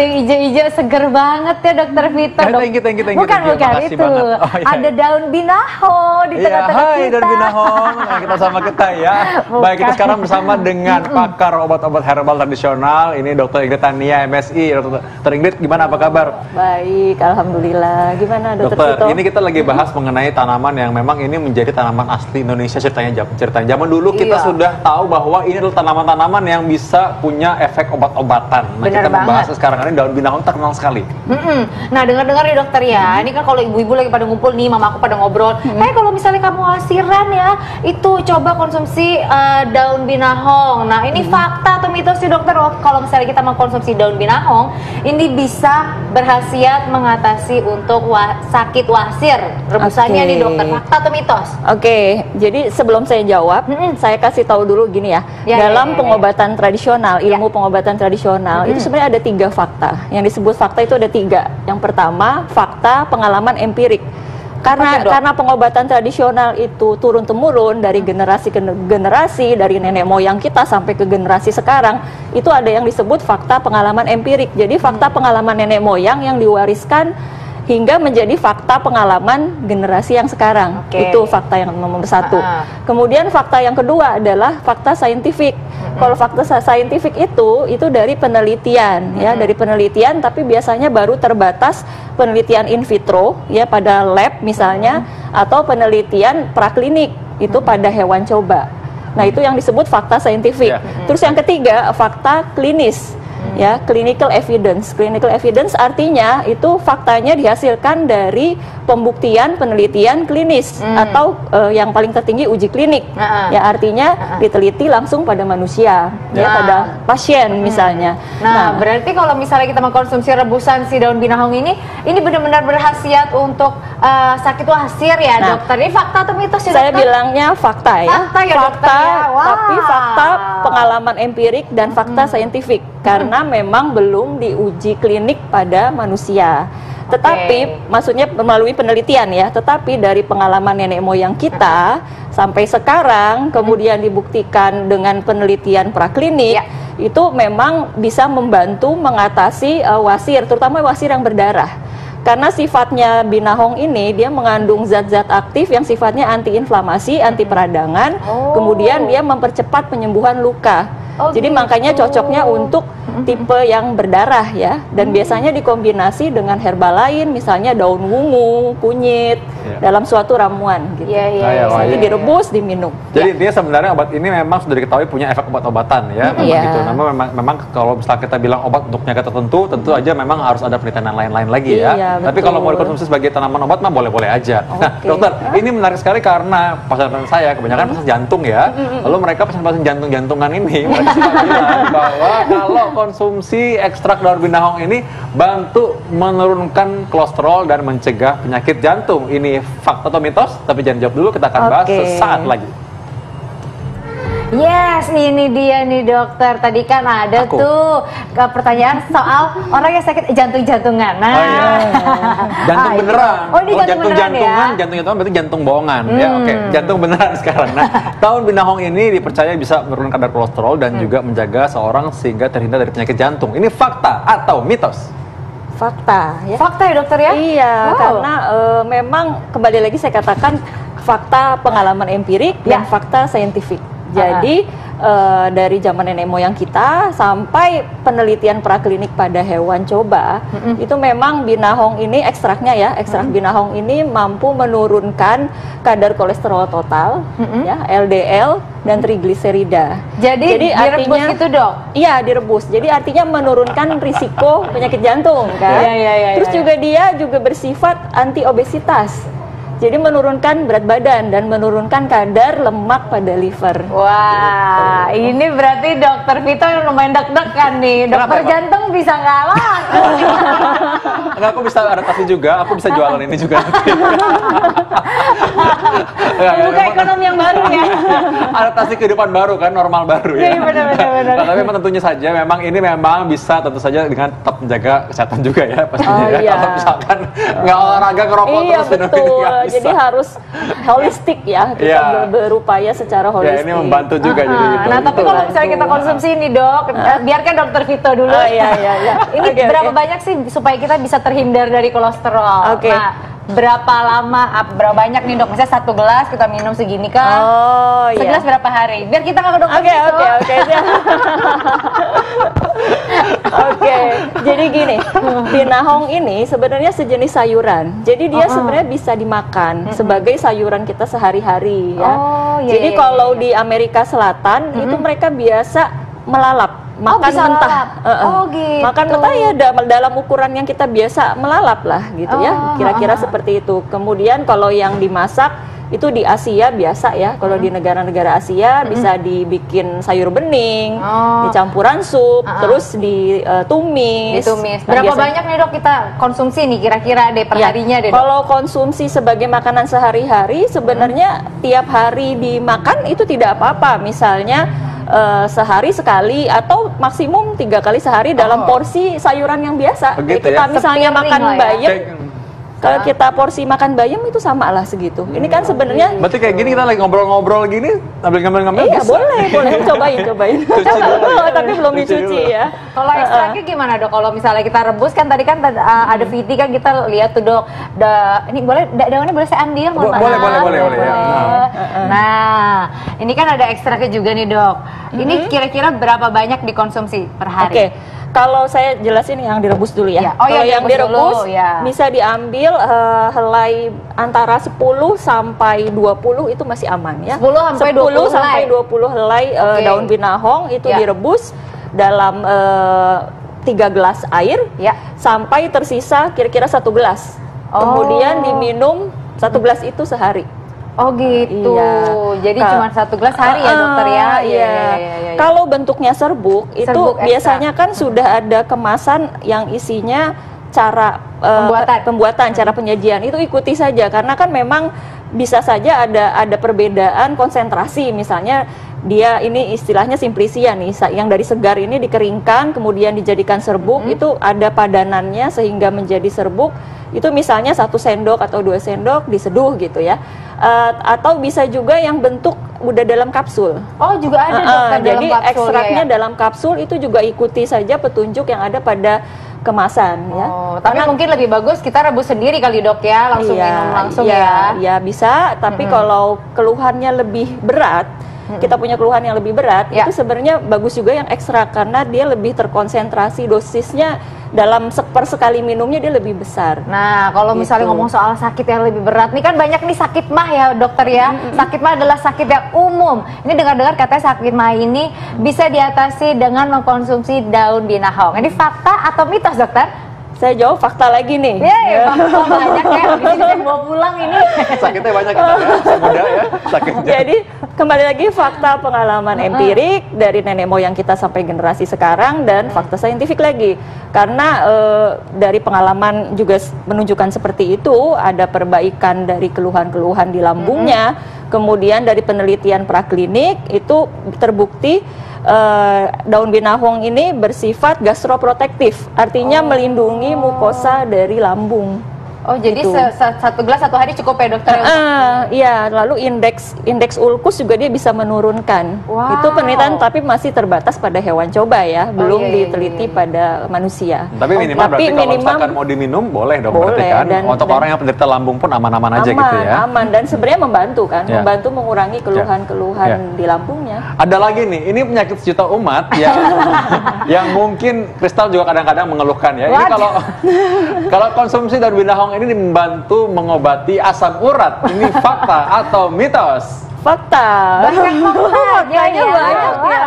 ada yang hijau-hijau seger banget ya Dokter Vito. Thank you. Bukan itu. Ada daun binaho di tengah-tengah kita. Hai daun binaho, kita sama kita ya. Baik, kita sekarang bersama dengan pakar obat-obat herbal tradisional. Ini Dr. Ingrid Tania, MSI. Dr. Ingrid, gimana, apa kabar? Baik, alhamdulillah. Gimana Dr. Dokter, Vito? ini kita lagi bahas mengenai tanaman yang memang ini menjadi tanaman asli Indonesia. Ceritanya zaman dulu kita sudah tahu bahwa ini adalah tanaman-tanaman yang bisa punya efek obat-obatan. Nah, Bener kita membahas banget. sekarang ini daun binaho terkenal sekali. Nah, dengar-dengar nih dokter ya, ini kan kalau ibu-ibu lagi pada ngumpul nih, mama aku pada ngobrol, kalau misalnya kamu asiran ya, itu coba konsumsi daun binahong. Nah, ini fakta atau mitos sih dokter, kalau misalnya kita mengkonsumsi daun binahong, ini bisa berkhasiat mengatasi untuk sakit wasir. Rebusannya nih dokter, fakta atau mitos? Oke, jadi sebelum saya jawab, saya kasih tahu dulu gini ya. Dalam pengobatan tradisional, ilmu pengobatan tradisional, itu sebenarnya ada 3 fakta. Yang disebut fakta itu ada 3. Yang pertama, fakta pengalaman empirik. Karena pengobatan tradisional itu turun-temurun dari generasi ke generasi, dari nenek moyang kita sampai ke generasi sekarang, itu ada yang disebut fakta pengalaman empirik. Jadi fakta pengalaman nenek moyang yang diwariskan hingga menjadi fakta pengalaman generasi yang sekarang. Itu fakta yang nomor 1. Kemudian fakta yang kedua adalah fakta saintifik. Kalau fakta saintifik itu dari penelitian ya, dari penelitian, tapi biasanya baru terbatas penelitian in vitro ya pada lab misalnya, atau penelitian praklinik itu pada hewan coba. Nah, itu yang disebut fakta saintifik. Terus yang ketiga, fakta klinis. Ya, clinical evidence. Clinical evidence artinya itu faktanya dihasilkan dari pembuktian penelitian klinis atau yang paling tertinggi uji klinik. Ya, artinya diteliti langsung pada manusia, ya, pada pasien misalnya. Nah, berarti kalau misalnya kita mengkonsumsi rebusan si daun binahong ini benar-benar berkhasiat untuk sakit wasir ya, dokter. Ini fakta atau mitos ya, saya dokter? bilangnya fakta ya. Fakta ya, dokter ya. Tapi fakta pengalaman empirik dan fakta saintifik. Karena memang belum diuji klinik pada manusia. Tetapi maksudnya melalui penelitian ya, tetapi dari pengalaman nenek moyang kita sampai sekarang, kemudian dibuktikan dengan penelitian praklinik, itu memang bisa membantu mengatasi wasir, terutama wasir yang berdarah. Karena sifatnya binahong ini, dia mengandung zat-zat aktif yang sifatnya anti-inflamasi, anti peradangan, kemudian dia mempercepat penyembuhan luka. Jadi makanya cocoknya untuk tipe yang berdarah ya, dan biasanya dikombinasi dengan herba lain, misalnya daun wungu, kunyit, dalam suatu ramuan gitu. Nanti direbus, diminum. Jadi dia sebenarnya obat ini memang sudah diketahui punya efek obat-obatan ya, gitu. Memang kalau misalnya kita bilang obat untuk penyakit tertentu, tentu aja memang harus ada penelitian lain-lain lagi ya. Tapi kalau mau dikonsumsi sebagai tanaman obat mah boleh-boleh aja. Nah, dokter, ini menarik sekali karena pasien saya kebanyakan pasien jantung ya. Lalu mereka pasien-pasien jantung-jantungan ini bilang bahwa kalau konsumsi ekstrak daun binahong ini bantu menurunkan kolesterol dan mencegah penyakit jantung. Ini fakta atau mitos? Tapi jangan jawab dulu, kita akan bahas sesaat lagi. Yes, ini dia nih dokter. Tadi kan ada tuh pertanyaan soal orang yang sakit jantung-jantungan. Nah, jantung beneran. Ini jantung-jantungan ya? Jantung-jantungan berarti jantung bohongan. Ya, jantung beneran sekarang. Nah, daun binahong ini dipercaya bisa menurunkan kadar kolesterol dan juga menjaga seorang sehingga terhindar dari penyakit jantung. Ini fakta atau mitos? Fakta ya. Fakta ya dokter ya? Iya, karena memang kembali lagi saya katakan fakta pengalaman empirik dan fakta saintifik. Jadi dari zaman nenek moyang kita sampai penelitian praklinik pada hewan coba, itu memang binahong ini ekstraknya ya, ekstrak binahong ini mampu menurunkan kadar kolesterol total, ya, LDL dan trigliserida. Jadi direbus artinya gitu dok? Iya, direbus. Jadi artinya menurunkan risiko penyakit jantung kan. Terus juga dia juga bersifat anti obesitas. Jadi menurunkan berat badan dan menurunkan kadar lemak pada liver. Wah, ini berarti dokter Vito yang lumayan deg-degan nih. Dokter jantung bisa ngalah. Enggak, aku bisa adaptasi juga, aku bisa jualan ini juga. Buka ekonomi yang baru ya. Adaptasi kehidupan baru kan, normal baru ya. Iya, benar. Tapi memang tentunya saja, memang ini memang bisa tentu saja dengan tetap menjaga kesehatan juga ya pastinya ya. Kalau misalkan nggak olahraga, ngerokok terus betul. Jadi harus holistik ya, kita berupaya secara holistik. Ini membantu juga jadi gitu. Nah, tapi kalau misalnya kita konsumsi ini dok, biarkan dokter Vito dulu. Ini berapa banyak sih supaya kita bisa terhindar dari kolesterol? Nah, berapa lama, berapa banyak nih dok? Misalnya 1 gelas kita minum segini kan? Segelas berapa hari? Biar kita nggak ke dokter Vito. Oke, jadi gini, binahong ini sebenarnya sejenis sayuran. Jadi dia sebenarnya bisa dimakan sebagai sayuran kita sehari-hari ya. Jadi kalau di Amerika Selatan itu mereka biasa melalap. Makan mentah, gitu. Makan mentah ya dalam ukuran yang kita biasa melalap lah gitu ya, kira-kira seperti itu. Kemudian kalau yang dimasak itu di Asia biasa ya, kalau di negara-negara Asia bisa dibikin sayur bening, dicampuran sup, terus ditumis. Berapa banyak nih dok kita konsumsi nih kira-kira deh perharinya deh? Kalau konsumsi sebagai makanan sehari-hari sebenarnya tiap hari dimakan itu tidak apa-apa. Misalnya sehari sekali atau maksimum 3 kali sehari dalam porsi sayuran yang biasa. Kita misalnya makan bayam, kalau kita porsi makan bayam itu sama lah segitu. Ini kan sebenarnya. Berarti kayak gini kita lagi ngobrol-ngobrol gini, sambil ngambil-ngambil. Iya boleh cobain. Tapi belum dicuci ya. Kalau ekstraknya gimana dok? Kalau misalnya kita rebus kan tadi kan ada VT kan kita lihat tuh dok. Ini boleh daunnya boleh saya ambil? Boleh. Nah, ini kan ada ekstraknya juga nih dok. Ini kira-kira berapa banyak dikonsumsi per hari? Kalau saya jelasin yang direbus dulu ya. Kalau yang direbus bisa diambil helai antara 10 sampai 20 itu masih aman ya. 10 sampai 20 helai daun binahong itu direbus dalam 3 gelas air sampai tersisa kira-kira 1 gelas. Kemudian diminum 1 gelas itu sehari. Oh gitu, jadi cuma 1 gelas hari ya dokter ya? Iya. Kalau bentuknya serbuk itu biasanya kan sudah ada kemasan yang isinya cara pembuatan, cara penyajian, itu ikuti saja karena kan memang bisa saja ada perbedaan konsentrasi. Misalnya dia ini istilahnya simplisia nih, yang dari segar ini dikeringkan kemudian dijadikan serbuk, itu ada padanannya sehingga menjadi serbuk. Itu misalnya 1 sendok atau 2 sendok diseduh gitu ya. Atau bisa juga yang bentuk udah dalam kapsul. Oh juga ada dokter jadi dalam kapsul, ekstraknya dalam kapsul itu juga ikuti saja petunjuk yang ada pada kemasan ya. Tapi mungkin lebih bagus kita rebus sendiri kali dok ya, langsung minum langsung ya. Ya bisa, tapi kalau keluhannya lebih berat, kita punya keluhan yang lebih berat, itu sebenarnya bagus juga yang ekstrak karena dia lebih terkonsentrasi, dosisnya dalam per sekali minumnya dia lebih besar. Nah, kalau misalnya ngomong soal sakit yang lebih berat, nih kan banyak nih sakit mah ya dokter ya. Sakit mah adalah sakit yang umum. Ini dengar-dengar katanya sakit mah ini bisa diatasi dengan mengkonsumsi daun binahong. Ini fakta atau mitos dokter? Saya jawab fakta lagi nih. Fakta banyak ya. Di sini saya bawa pulang ini. Sakitnya banyak ya, muda ya. Sakitnya. Jadi kembali lagi fakta pengalaman empirik dari nenek moyang kita sampai generasi sekarang dan fakta saintifik lagi. Karena dari pengalaman juga menunjukkan seperti itu, ada perbaikan dari keluhan-keluhan di lambungnya. Kemudian dari penelitian praklinik itu terbukti daun binahong ini bersifat gastroprotektif, artinya melindungi mukosa dari lambung. Oh jadi 1 gelas 1 hari cukup ya dokter? Iya, lalu indeks ulkus juga dia bisa menurunkan. Itu penelitian tapi masih terbatas pada hewan coba ya, belum diteliti pada manusia. Tapi minimal berarti kalau misalkan mau diminum boleh dong berarti kan? Untuk orang yang penderita lambung pun aman-aman aja gitu ya? Aman, dan sebenarnya membantu kan, membantu mengurangi keluhan-keluhan di lambungnya. Ada lagi nih, ini penyakit sejuta umat yang mungkin Kristal juga kadang-kadang mengeluhkan ya. Ini kalau konsumsi daun binahong ini membantu mengobati asam urat. Ini fakta atau mitos? Fakta. Banyak banyak ya.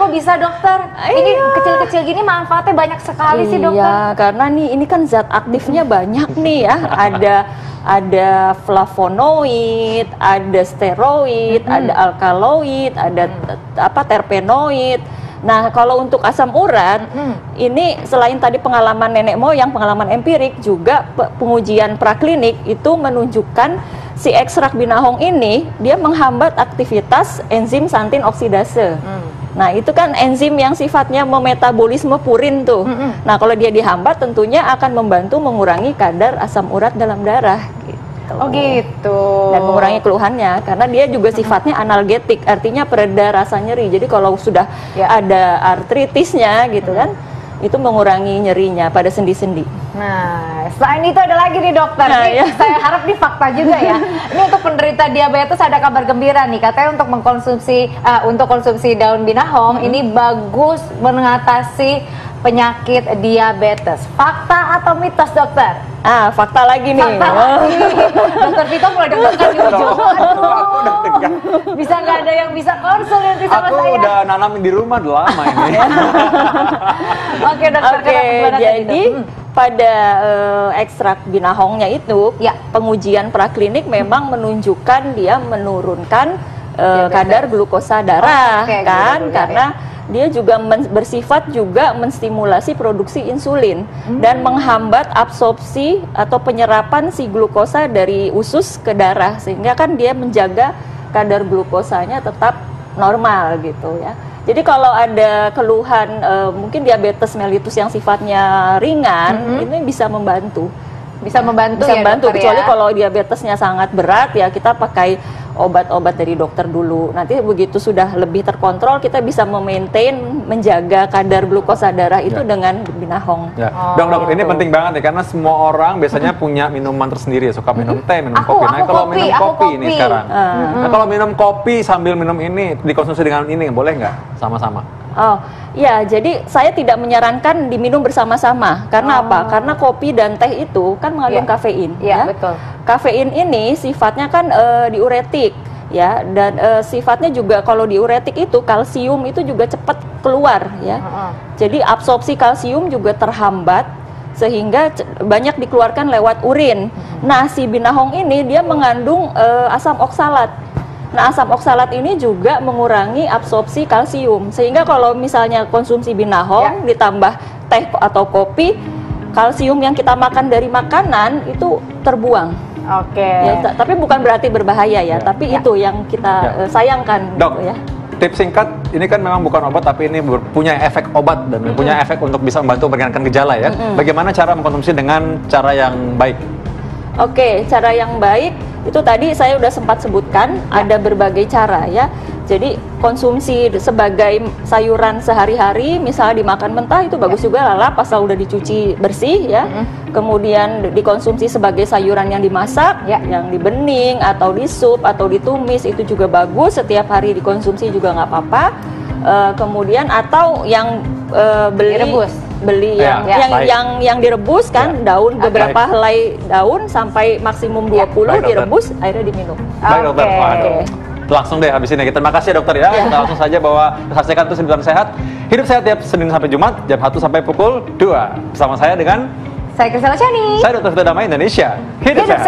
Kok bisa dokter? Ini kecil-kecil gini manfaatnya banyak sekali sih dokter. Iya, karena ini kan zat aktifnya banyak nih ya. Ada flavonoid, ada steroid, ada alkaloid, ada terpenoid. Nah, kalau untuk asam urat, ini selain tadi pengalaman nenek moyang, pengalaman empirik, juga pengujian praklinik itu menunjukkan si ekstrak binahong ini, dia menghambat aktivitas enzim santin oksidase. Nah, itu kan enzim yang sifatnya memetabolisme purin tuh. Nah, kalau dia dihambat tentunya akan membantu mengurangi kadar asam urat dalam darah. gitu. Oh gitu. Dan mengurangi keluhannya karena dia juga sifatnya analgetik, artinya pereda rasa nyeri. Jadi kalau sudah ada artritisnya gitu kan, itu mengurangi nyerinya pada sendi-sendi. Nah, selain itu ada lagi nih dokter. Nah, nih, saya harap nih fakta juga ya. Ini untuk penderita diabetes ada kabar gembira nih. Katanya untuk konsumsi daun binahong ini bagus mengatasi penyakit diabetes. Fakta atau mitos dokter? Fakta lagi nih. Fakta lagi. Dokter Vito mulai deg-degan di ujung. Aku udah tegang. Bisa nggak ada yang bisa konsul nanti sama Aku saya? udah nanamin di rumah udah lama ini. Oke dokter. Oke, jadi pada ekstrak binahongnya itu, pengujian praklinik memang menunjukkan dia menurunkan kadar glukosa darah, kan? Karena dia juga bersifat juga menstimulasi produksi insulin dan menghambat absorpsi atau penyerapan si glukosa dari usus ke darah, sehingga kan dia menjaga kadar glukosanya tetap normal gitu ya. Jadi kalau ada keluhan mungkin diabetes mellitus yang sifatnya ringan, ini bisa membantu. Bisa membantu kecuali kalau diabetesnya sangat berat ya kita pakai obat-obat dari dokter dulu. Nanti begitu sudah lebih terkontrol kita bisa menjaga kadar glukosa darah itu dengan binahong. Dok, ini penting banget nih karena semua orang biasanya punya minuman tersendiri, suka minum teh, minum kopi. Nah, kalau minum kopi ini sekarang. Nah, kalau minum kopi sambil minum ini dikonsumsi dengan ini boleh nggak sama-sama? Oh, ya, jadi saya tidak menyarankan diminum bersama-sama. Karena apa? Karena kopi dan teh itu kan mengandung kafein. Iya, betul. Kafein ini sifatnya kan diuretik, ya, dan sifatnya juga kalau diuretik itu kalsium itu juga cepat keluar, ya. Jadi absorpsi kalsium juga terhambat sehingga banyak dikeluarkan lewat urin. Nah, si binahong ini dia mengandung asam oksalat. Nah, asam oksalat ini juga mengurangi absorpsi kalsium, sehingga kalau misalnya konsumsi binahong ditambah teh atau kopi, kalsium yang kita makan dari makanan itu terbuang. Oke. Ya, tapi bukan berarti berbahaya ya, tapi itu yang kita sayangkan. Dok, gitu ya. tips singkat, ini kan memang bukan obat tapi ini punya efek obat dan punya efek untuk bisa membantu meringankan gejala ya. Bagaimana cara mengkonsumsi dengan cara yang baik? Oke, cara yang baik itu tadi saya udah sempat sebutkan ada berbagai cara ya. Jadi konsumsi sebagai sayuran sehari-hari, misalnya dimakan mentah itu bagus juga lalap asal udah dicuci bersih ya. Kemudian dikonsumsi sebagai sayuran yang dimasak, yang dibening atau di sup atau ditumis itu juga bagus. Setiap hari dikonsumsi juga nggak apa-apa. Kemudian atau yang beli yang direbus kan daun beberapa helai daun sampai maksimum 20 direbus akhirnya diminum. Baik dokter. Langsung deh habis ini. Terima kasih ya dokter ya. Kita langsung saja bahwa saksikan terus Hidup Sehat. Hidup Sehat tiap Senin sampai Jumat jam 1 sampai pukul 2. Bersama saya dengan saya Krisela Chani. Saya Dr. Vito Damai Indonesia. Hidup Sehat.